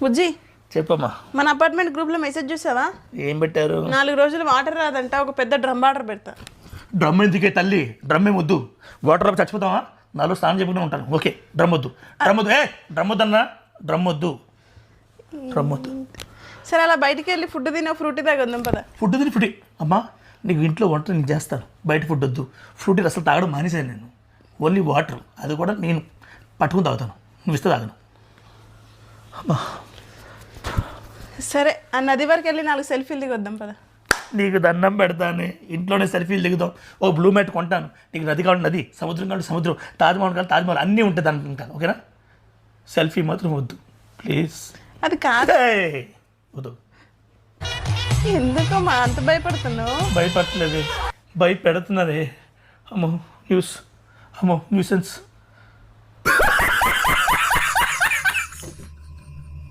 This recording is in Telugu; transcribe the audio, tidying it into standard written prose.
బుజ్జి చెప్పమ్మా. మన అపార్ట్మెంట్ గ్రూప్లో మెసేజ్ చూసావా? ఏం పెట్టారు? 4 రోజులు వాటర్ రాదంట, ఒక పెద్ద డ్రమ్ ఆర్డర్ పెడతా. డ్రమ్ ఎందుకే తల్లి? డ్రమ్ ఏం వద్దు. వాటర్ రాపు చచ్చిపోతావా? 4 స్నానం చెప్పుకుంటూ ఉంటాను. ఓకే, డ్రమ్ వద్దు. డ్రమ్ వద్దు. డ్రమ్ వద్దన్నా. డ్రమ్ వద్దు. డ్రమ్ వద్దు. సరే, అలా బయటికి వెళ్ళి ఫుడ్ తినే ఫ్రూటీ తాగొద్దాం పద. ఫుడ్ తిని ఫ్రూటీ. అమ్మా, నీకు ఇంట్లో వంట నేను చేస్తాను, బయట ఫుడ్ వద్దు. ఫ్రూటీ అసలు తాగడం మానేశాను నేను. ఓన్లీ వాటర్, అది కూడా నేను పట్టుకుని తాగుతాను, నువ్వు ఇస్తే తాగను. అమ్మా సరే, ఆ నది వరకు వెళ్ళి 4 సెల్ఫీలు దిగొద్దాం పద. నీకు దండం పెడతాను, ఇంట్లోనే సెల్ఫీలు దిగుదాం. ఒక బ్లూ మ్యాట్ కొంటాను. నీకు నది కావాలి నది, సముద్రం కావాలి సముద్రం, తాజ్మహల్ కావాలి తాజ్మహల్, అన్నీ ఉంటుంది అనుకుంటాను. ఓకేనా? సెల్ఫీ మాత్రం వద్దు ప్లీజ్. అది కాదు. వద్దు. ఎందుకో మా అంత భయపడుతున్నావు? భయపడట్లేదు, భయపెడుతున్నదే. అమ్మో న్యూస్, అమ్మో న్యూసెన్స్.